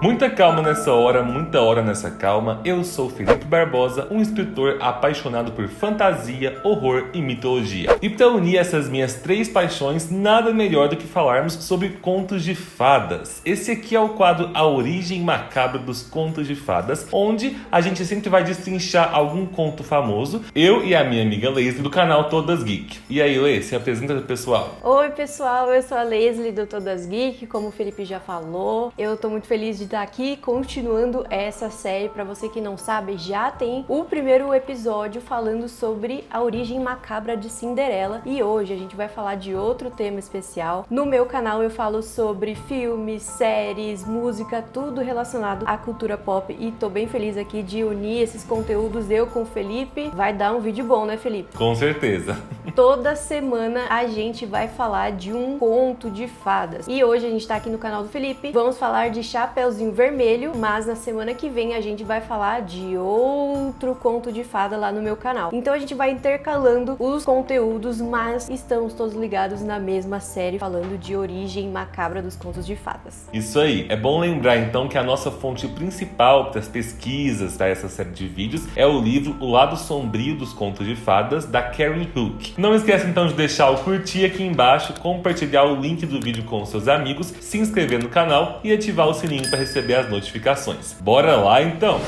Muita calma nessa hora, muita hora nessa calma. Eu sou Felipe Barbosa, um escritor apaixonado por fantasia, horror e mitologia. E para unir essas minhas três paixões, nada melhor do que falarmos sobre contos de fadas. Esse aqui é o quadro A Origem Macabra dos Contos de Fadas, onde a gente sempre vai destrinchar algum conto famoso, eu e a minha amiga Leslie do canal Todas Geek. E aí, Lê, se apresenta pro pessoal. Oi pessoal, eu sou a Leslie do Todas Geek, como o Felipe já falou. Eu tô muito feliz de estar aqui continuando essa série. Para você que não sabe, já tem o primeiro episódio falando sobre a origem macabra de Cinderela, e hoje a gente vai falar de outro tema especial. No meu canal eu falo sobre filmes, séries, música, tudo relacionado à cultura pop, e tô bem feliz aqui de unir esses conteúdos eu com o Felipe. Vai dar um vídeo bom, né, Felipe? Com certeza. Toda semana a gente vai falar de um conto de fadas. E hoje a gente tá aqui no canal do Felipe. Vamos falar de Chapeuzinho Vermelho, mas na semana que vem a gente vai falar de outro conto de fada lá no meu canal. Então a gente vai intercalando os conteúdos, mas estamos todos ligados na mesma série, falando de origem macabra dos contos de fadas. Isso aí. É bom lembrar então que a nossa fonte principal para as pesquisas para essa série de vídeos é o livro O Lado Sombrio dos Contos de Fadas, da Karen Hook. Não esqueça então de deixar o curtir aqui embaixo, compartilhar o link do vídeo com seus amigos, se inscrever no canal e ativar o sininho para receber as notificações. Bora lá então!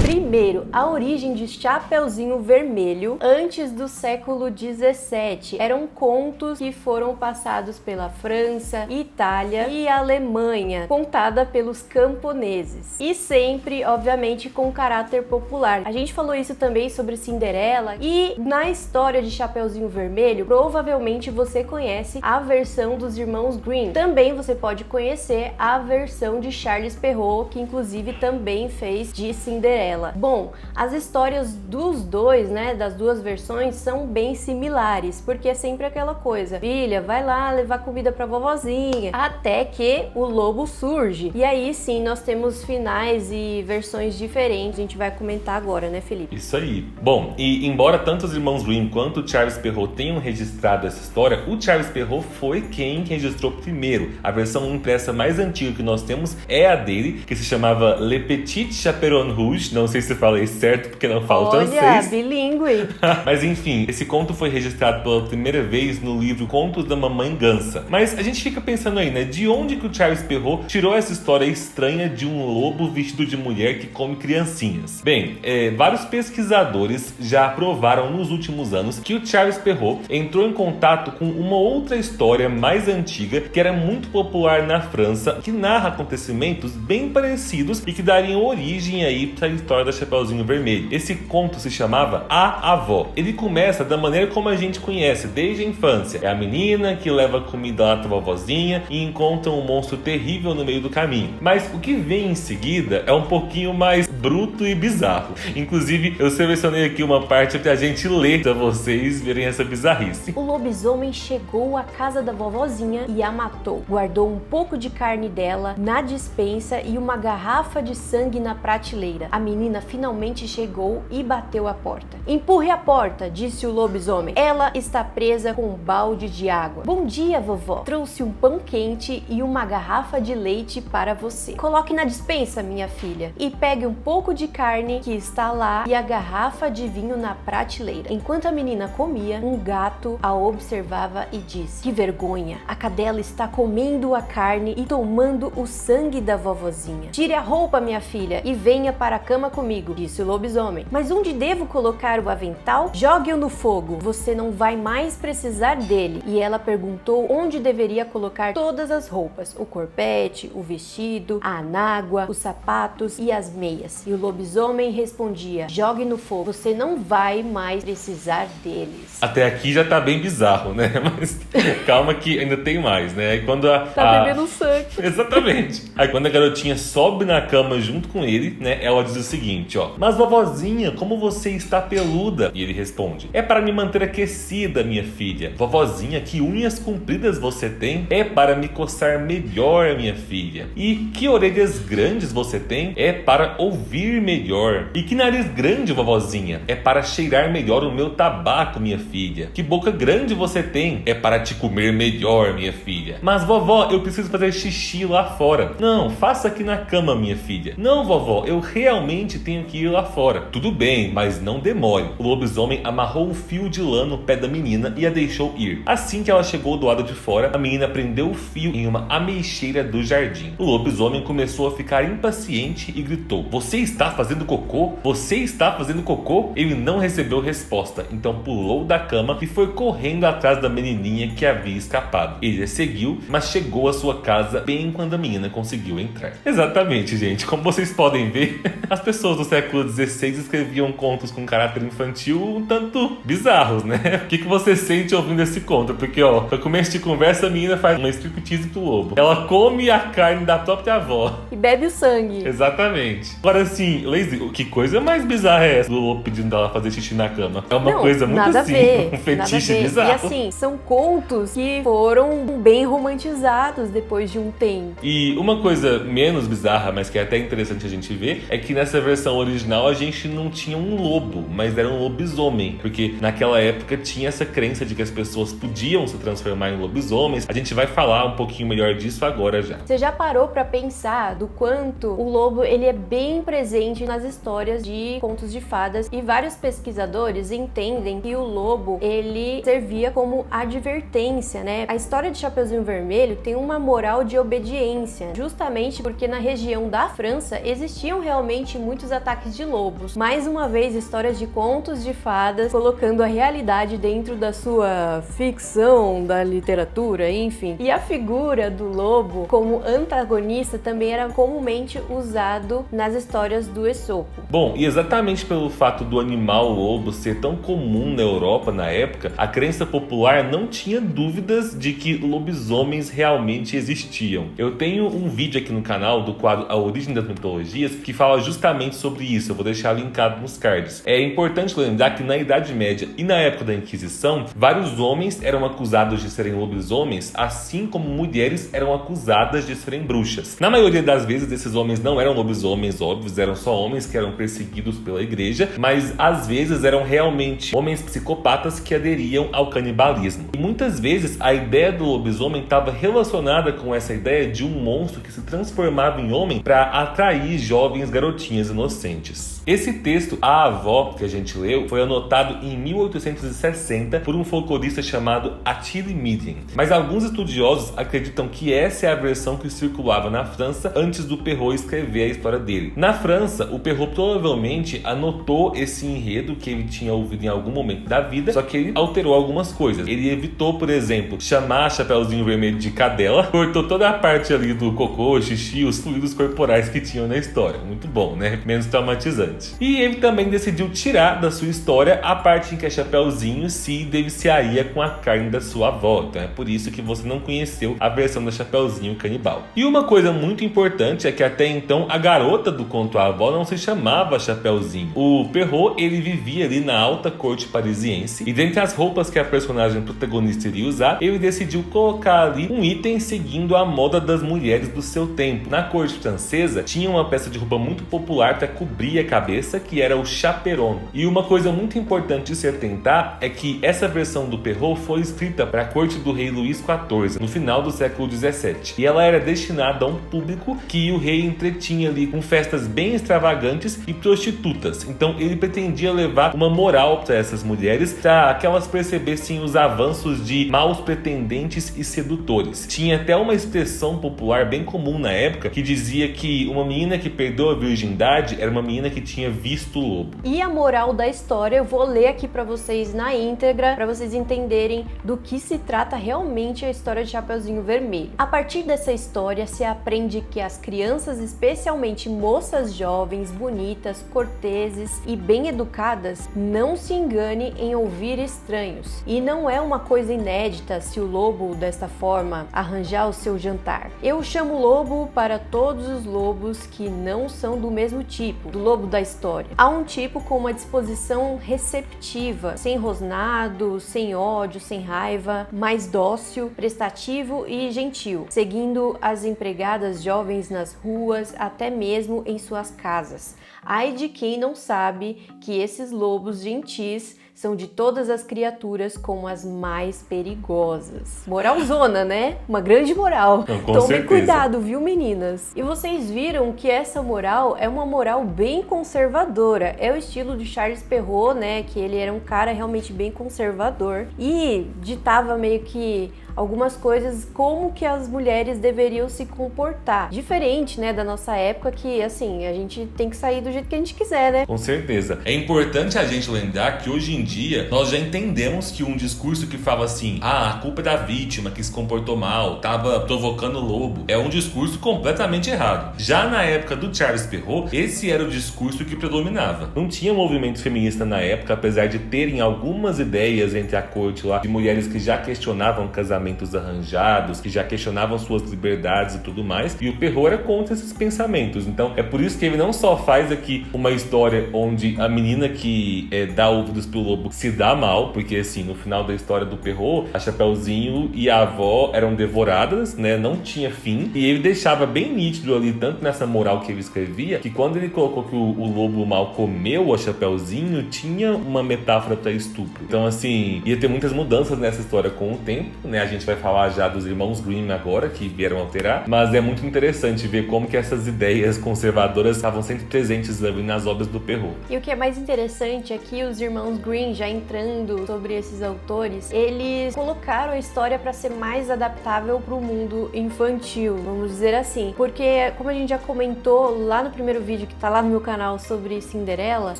Primeiro, a origem de Chapeuzinho Vermelho, antes do século 17. Eram contos que foram passados pela França, Itália e Alemanha, contada pelos camponeses. E sempre, obviamente, com caráter popular. A gente falou isso também sobre Cinderela, e na história de Chapeuzinho Vermelho, provavelmente você conhece a versão dos irmãos Grimm. Também você pode conhecer a versão de Charles Perrault, que inclusive também fez de Cinderela. Bom, as histórias dos dois, né, das duas versões são bem similares, porque é sempre aquela coisa: filha, vai lá levar comida pra vovozinha, até que o lobo surge. E aí sim, nós temos finais e versões diferentes, a gente vai comentar agora, né, Felipe? Isso aí. Bom, e embora tanto os irmãos Grimm quanto o Charles Perrault tenham registrado essa história, o Charles Perrault foi quem registrou primeiro. A versão impressa mais antiga que nós temos é a dele, que se chamava Le Petit Chaperon Rouge. Não sei se eu falei certo, porque não falo francês. Olha, bilíngue. Mas enfim, esse conto foi registrado pela primeira vez no livro Contos da Mamãe Gansa. Mas a gente fica pensando aí, né? De onde que o Charles Perrault tirou essa história estranha de um lobo vestido de mulher que come criancinhas? Bem, vários pesquisadores já provaram nos últimos anos que o Charles Perrault entrou em contato com uma outra história mais antiga, que era muito popular na França, que narra acontecimentos bem parecidos e que dariam origem aí para a história da Chapeuzinho Vermelho. Esse conto se chamava A Avó. Ele começa da maneira como a gente conhece desde a infância. É a menina que leva comida lá pra vovozinha e encontra um monstro terrível no meio do caminho. Mas o que vem em seguida é um pouquinho mais bruto e bizarro. Inclusive, eu selecionei aqui uma parte pra gente ler, pra vocês verem essa bizarrice. O lobisomem chegou à casa da vovozinha e a matou. Guardou um pouco de carne dela na despensa e uma garrafa de sangue na prateleira. A menina finalmente chegou e bateu a porta. "Empurre a porta", disse o lobisomem. "Ela está presa com um balde de água." "Bom dia, vovó. Trouxe um pão quente e uma garrafa de leite para você. Coloque na despensa, minha filha, e pegue um pouco de carne que está lá e a garrafa de vinho na prateleira." Enquanto a menina comia, um gato a observava e disse: "Que vergonha! A cadela está comendo a carne e tomando o sangue da vovozinha. Tire a roupa, minha filha, e venha para a cama comigo", disse o lobisomem. "Mas onde devo colocar o avental?" "Jogue-o no fogo. Você não vai mais precisar dele." E ela perguntou onde deveria colocar todas as roupas: o corpete, o vestido, a anágua, os sapatos e as meias. E o lobisomem respondia: "Jogue no fogo. Você não vai mais precisar deles." Até aqui já tá bem bizarro, né? Mas calma que ainda tem mais, né? Aí quando Tá bebendo sangue. Exatamente. Aí quando a garotinha sobe na cama junto com ele, né? Ela diz o seguinte: seguinte, ó: mas vovozinha, como você está peluda? E ele responde: é para me manter aquecida, minha filha. Vovozinha, que unhas compridas você tem? É para me coçar melhor, minha filha. E que orelhas grandes você tem? É para ouvir melhor. E que nariz grande, vovozinha? É para cheirar melhor o meu tabaco, minha filha. Que boca grande você tem? É para te comer melhor, minha filha. Mas vovó, eu preciso fazer xixi lá fora. Não, faça aqui na cama, minha filha. Não, vovó, eu realmente tenho que ir lá fora. Tudo bem, mas não demore. O lobisomem amarrou um fio de lã no pé da menina e a deixou ir. Assim que ela chegou do lado de fora, a menina prendeu o fio em uma ameixeira do jardim. O lobisomem começou a ficar impaciente e gritou: você está fazendo cocô? Você está fazendo cocô? Ele não recebeu resposta, então pulou da cama e foi correndo atrás da menininha que havia escapado. Ele a seguiu, mas chegou à sua casa bem quando a menina conseguiu entrar. Exatamente, gente. Como vocês podem ver, as pessoas do século XVI escreviam contos com caráter infantil um tanto bizarros, né? O que você sente ouvindo esse conto? Porque, ó, pra começo de conversa, a menina faz uma striptease pro lobo. Ela come a carne da própria avó. E bebe o sangue. Exatamente. Agora, assim, Lazy, que coisa mais bizarra é essa do lobo pedindo dela fazer xixi na cama? É uma coisa muito nada assim, a ver, um fetiche nada a ver. bizarro. E assim, são contos que foram bem romantizados depois de um tempo. E uma coisa menos bizarra, mas que é até interessante a gente ver, é que nessa versão original a gente não tinha um lobo, mas era um lobisomem. Porque naquela época tinha essa crença de que as pessoas podiam se transformar em lobisomens. A gente vai falar um pouquinho melhor disso agora já. Você já parou pra pensar do quanto o lobo ele é bem presente nas histórias de contos de fadas, e vários pesquisadores entendem que o lobo ele servia como advertência, né? A história de Chapeuzinho Vermelho tem uma moral de obediência, justamente porque na região da França existiam realmente muitos ataques de lobos. Mais uma vez, histórias de contos de fadas colocando a realidade dentro da sua ficção, da literatura, enfim. E a figura do lobo como antagonista também era comumente usado nas histórias do Esopo. Bom, e exatamente pelo fato do animal lobo ser tão comum na Europa na época, a crença popular não tinha dúvidas de que lobisomens realmente existiam. Eu tenho um vídeo aqui no canal do quadro A Origem das Mitologias que fala justamente sobre isso, eu vou deixar linkado nos cards. É importante lembrar que na Idade Média e na época da Inquisição, vários homens eram acusados de serem lobisomens, assim como mulheres eram acusadas de serem bruxas. Na maioria das vezes, esses homens não eram lobisomens óbvios, eram só homens que eram perseguidos pela igreja, mas às vezes eram realmente homens psicopatas que aderiam ao canibalismo. E muitas vezes a ideia do lobisomem estava relacionada com essa ideia de um monstro que se transformava em homem para atrair jovens garotinhas inocentes. Esse texto, A Avó, que a gente leu, foi anotado em 1860 por um folclorista chamado Attili Midden. Mas alguns estudiosos acreditam que essa é a versão que circulava na França antes do Perrault escrever a história dele. Na França, o Perrault provavelmente anotou esse enredo que ele tinha ouvido em algum momento da vida, só que ele alterou algumas coisas. Ele evitou, por exemplo, chamar Chapeuzinho Vermelho de cadela, cortou toda a parte ali do cocô, xixi, os fluidos corporais que tinham na história. Muito bom, né? Menos traumatizante. E ele também decidiu tirar da sua história a parte em que a Chapeuzinho se deliciaria com a carne da sua avó. Então é por isso que você não conheceu a versão da Chapeuzinho canibal. E uma coisa muito importante é que até então a garota do conto A Avó não se chamava Chapeuzinho. O Perrault, ele vivia ali na alta corte parisiense, e dentre as roupas que a personagem protagonista iria usar, ele decidiu colocar ali um item seguindo a moda das mulheres do seu tempo. Na corte francesa, tinha uma peça de roupa muito popular para cobrir a cabeça, que era o chaperon. E uma coisa muito importante de se atentar é que essa versão do Perrault foi escrita para a corte do rei Luís XIV, no final do século XVII. E ela era destinada a um público que o rei entretinha ali com festas bem extravagantes e prostitutas. Então ele pretendia levar uma moral para essas mulheres, para que elas percebessem os avanços de maus pretendentes e sedutores. Tinha até uma expressão popular bem comum na época que dizia que uma menina que perdeu a virgindade era uma menina que tinha visto o lobo. E a moral da história eu vou ler aqui para vocês na íntegra, para vocês entenderem do que se trata realmente a história de Chapeuzinho Vermelho. A partir dessa história se aprende que as crianças, especialmente moças jovens, bonitas, corteses e bem educadas, não se engane em ouvir estranhos. E não é uma coisa inédita se o lobo desta forma arranjar o seu jantar. Eu chamo lobo para todos os lobos que não são do mesmo tipo do lobo da história. Há um tipo com uma disposição receptiva, sem rosnado, sem ódio, sem raiva, mais dócil, prestativo e gentil, seguindo as empregadas jovens nas ruas, até mesmo em suas casas. Ai de quem não sabe que esses lobos gentis são de todas as criaturas como as mais perigosas. Moralzona, né? Uma grande moral. Tomem cuidado, viu, meninas? E vocês viram que essa moral é uma moral bem conservadora. É o estilo de Charles Perrault, né? Que ele era um cara realmente bem conservador e ditava meio que algumas coisas como que as mulheres deveriam se comportar. Diferente, né, da nossa época que, assim, a gente tem que sair do jeito que a gente quiser, né? Com certeza. É importante a gente lembrar que hoje em dia nós já entendemos que um discurso que fala assim, a culpa é da vítima que se comportou mal, tava provocando o lobo, é um discurso completamente errado. Já na época do Charles Perrault, esse era o discurso que predominava. Não tinha movimento feminista na época, apesar de terem algumas ideias entre a corte lá, de mulheres que já questionavam casamentos arranjados, que já questionavam suas liberdades e tudo mais, e o Perrault era contra esses pensamentos. Então é por isso que ele não só faz aqui uma história onde a menina que dá ouvidos pro lobo se dá mal, porque assim, no final da história do Perrault, a Chapeuzinho e a avó eram devoradas, né, não tinha fim, e ele deixava bem nítido ali, tanto nessa moral que ele escrevia, que quando ele colocou que o lobo mal comeu a Chapeuzinho, tinha uma metáfora para estupro. Então assim, ia ter muitas mudanças nessa história com o tempo, né, a gente vai falar já dos irmãos Grimm agora, que vieram alterar, mas é muito interessante ver como que essas ideias conservadoras estavam sempre presentes ali nas obras do Perrault. E o que é mais interessante é que os irmãos Grimm, já entrando sobre esses autores, eles colocaram a história para ser mais adaptável para o mundo infantil, vamos dizer assim, porque como a gente já comentou lá no primeiro vídeo que tá lá no meu canal sobre Cinderela, os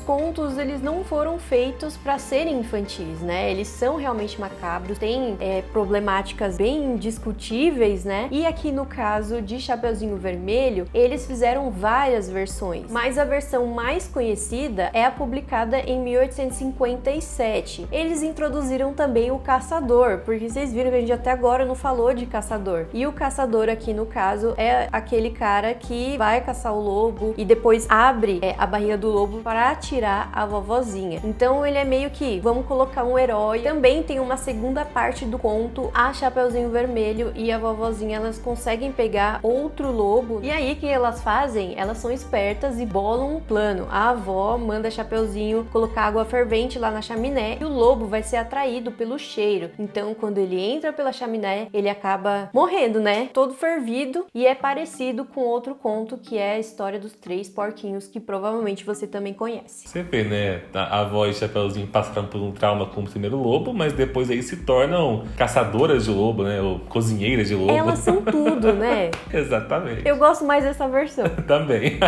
contos eles não foram feitos para serem infantis, né? Eles são realmente macabros, têm problemáticas bem discutíveis, né? E aqui no caso de Chapeuzinho Vermelho, eles fizeram várias versões, mas a versão mais conhecida é a publicada em 1857. Eles introduziram também o caçador, porque vocês viram que a gente até agora não falou de caçador. E o caçador aqui no caso é aquele cara que vai caçar o lobo e depois abre a barriga do lobo para atirar a vovozinha. Então ele é meio que, vamos colocar um herói. Também tem uma segunda parte do conto, a Chapeuzinho Vermelho e a vovozinha, elas conseguem pegar outro lobo, e aí o que elas fazem? Elas são espertas e bolam um plano. A avó manda a Chapeuzinho colocar água fervente lá na chaminé e o lobo vai ser atraído pelo cheiro. Então quando ele entra pela chaminé, ele acaba morrendo, né? Todo fervido, e é parecido com outro conto que é a história dos 3 porquinhos, que provavelmente você também conhece. Você vê, né? A avó e Chapeuzinho passaram por um trauma com o primeiro lobo, mas depois aí se tornam caçadoras de lobo, né? Ou cozinheiras de lobo. Elas são tudo, né? Exatamente. Eu gosto mais dessa versão. Também.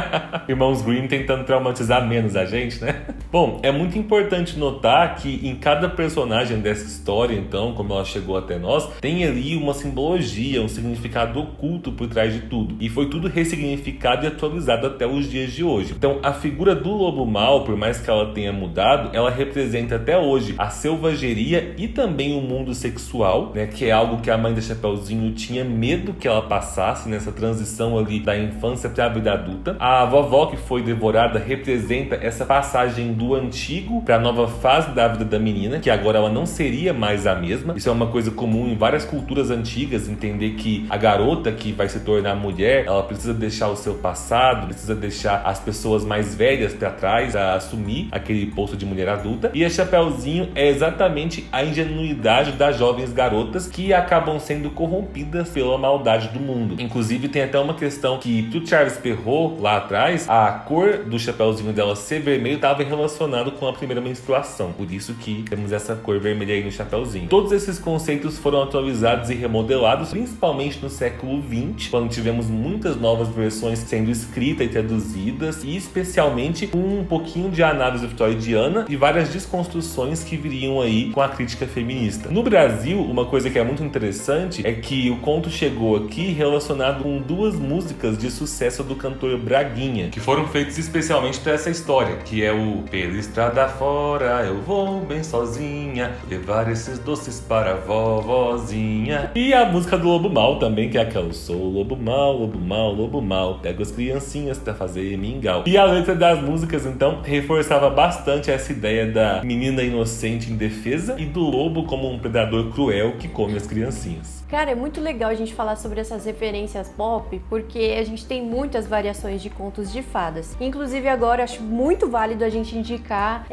Irmãos Grimm tentando traumatizar menos a gente, né? Bom, é muito importante notar que em cada personagem dessa história, então, como ela chegou até nós, tem ali uma simbologia, um significado oculto por trás de tudo. E foi tudo ressignificado e atualizado até os dias de hoje. Então, a figura do lobo mau, por mais que ela tenha mudado, ela representa até hoje a selvageria e também o mundo sexual, né? Que é algo que a mãe da Chapeuzinho tinha medo que ela passasse nessa transição ali da infância para a vida adulta. A vovó que foi devorada representa essa passagem do antigo para a nova fase da vida da menina, que agora ela não seria mais a mesma. Isso é uma coisa comum em várias culturas antigas, entender que a garota que vai se tornar mulher, ela precisa deixar o seu passado, precisa deixar as pessoas mais velhas para trás, a assumir aquele posto de mulher adulta. E a Chapeuzinho é exatamente a ingenuidade das jovens garotas que acabam sendo corrompidas pela maldade do mundo. Inclusive tem até uma questão que pro Charles Perrault lá atrás, a cor do Chapeuzinho dela ser vermelho estava relacionado com a primeira menstruação, por isso que temos essa cor vermelha aí no Chapeuzinho. Todos esses conceitos foram atualizados e remodelados, principalmente no século XX, quando tivemos muitas novas versões sendo escritas e traduzidas, e especialmente com um pouquinho de análise freudiana e várias desconstruções que viriam aí com a crítica feminista. No Brasil, uma coisa que é muito interessante é que o conto chegou aqui relacionado com duas músicas de sucesso do cantor Braguinha, que foram feitas especialmente para essa história, que é o Pela estrada fora eu vou bem sozinha, levar esses doces para a vovozinha. E a música do Lobo Mal também, que é aquela: eu sou lobo mal, lobo mal, lobo mal, pego as criancinhas pra fazer mingau. E a letra das músicas, então, reforçava bastante essa ideia da menina inocente indefesa e do lobo como um predador cruel que come as criancinhas. Cara, é muito legal a gente falar sobre essas referências pop, porque a gente tem muitas variações de contos de fadas. Inclusive agora acho muito válido a gente indicar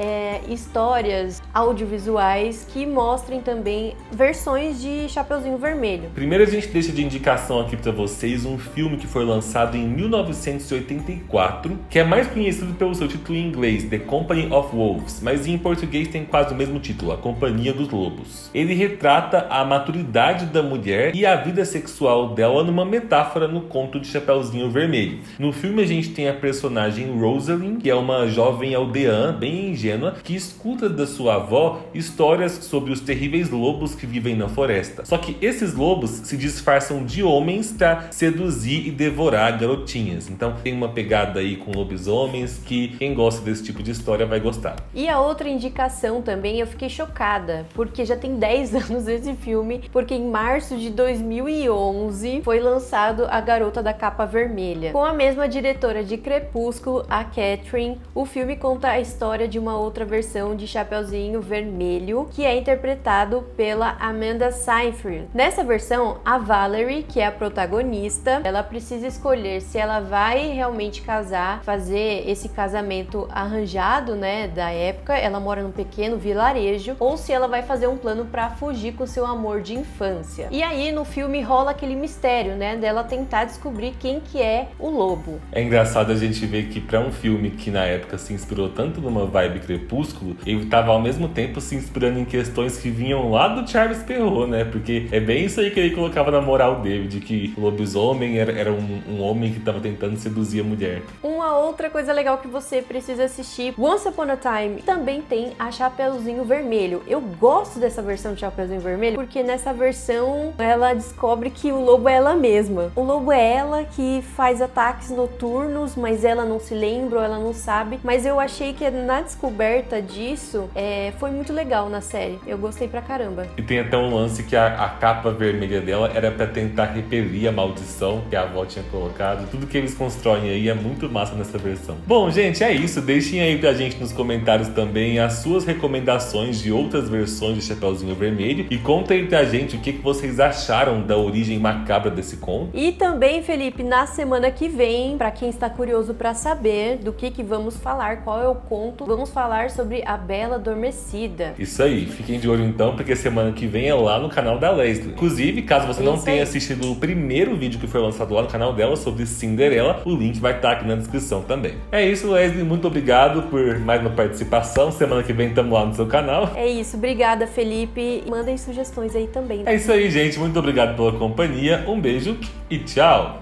histórias audiovisuais que mostrem também versões de Chapeuzinho Vermelho. Primeiro a gente deixa de indicação aqui pra vocês um filme que foi lançado em 1984, que é mais conhecido pelo seu título em inglês, The Company of Wolves, mas em português tem quase o mesmo título, A Companhia dos Lobos. Ele retrata a maturidade da mulher e a vida sexual dela numa metáfora no conto de Chapeuzinho Vermelho. No filme a gente tem a personagem Rosalind, que é uma jovem aldeã bem ingênua que escuta da sua avó histórias sobre os terríveis lobos que vivem na floresta. Só que esses lobos se disfarçam de homens para seduzir e devorar garotinhas. Então tem uma pegada aí com lobisomens que quem gosta desse tipo de história vai gostar. E a outra indicação também, eu fiquei chocada, porque já tem 10 anos esse filme, porque em março de 2011 foi lançado A Garota da Capa Vermelha. Com a mesma diretora de Crepúsculo, a Catherine, o filme conta a história de uma outra versão de Chapeuzinho Vermelho, que é interpretado pela Amanda Seyfried. Nessa versão, a Valerie, que é a protagonista, ela precisa escolher se ela vai realmente casar, fazer esse casamento arranjado, né, da época, ela mora num pequeno vilarejo, ou se ela vai fazer um plano para fugir com seu amor de infância. E aí no filme rola aquele mistério, né, dela tentar descobrir quem que é o lobo. É engraçado a gente ver que pra um filme que na época se inspirou tanto numa vibe Crepúsculo, ele tava ao mesmo tempo se inspirando em questões que vinham lá do Charles Perrault, né, porque é bem isso aí que ele colocava na moral dele, de que o lobisomem era um homem que tava tentando seduzir a mulher. Uma outra coisa legal que você precisa assistir, Once Upon a Time, também tem a Chapeuzinho Vermelho. Eu gosto dessa versão de Chapeuzinho Vermelho porque nessa versão ela descobre que o lobo é ela mesma. O lobo é ela que faz ataques noturnos, mas ela não se lembra ou ela não sabe. Mas eu achei que na descoberta disso foi muito legal na série. Eu gostei pra caramba. E tem até um lance que a capa vermelha dela era pra tentar repelir a maldição que a avó tinha colocado. Tudo que eles constroem aí é muito massa nessa versão. Bom, gente, é isso. Deixem aí pra gente nos comentários também as suas recomendações de outras versões de Chapeuzinho Vermelho e contem aí pra gente o que vocês acharam da origem macabra desse conto. E também, Felipe, na semana que vem, pra quem está curioso pra saber do que vamos falar, qual é o conto, vamos falar sobre A Bela Adormecida. Isso aí, fiquem de olho então, porque semana que vem é lá no canal da Leslie. Inclusive, caso você não tenha assistido o primeiro vídeo que foi lançado lá no canal dela sobre Cinderela, o link vai estar aqui na descrição também. É isso, Leslie, muito obrigado por mais uma participação. Semana que vem estamos lá no seu canal. É isso, obrigada, Felipe. Mandem sugestões aí também. É isso aí, gente, muito obrigado pela companhia, um beijo e tchau!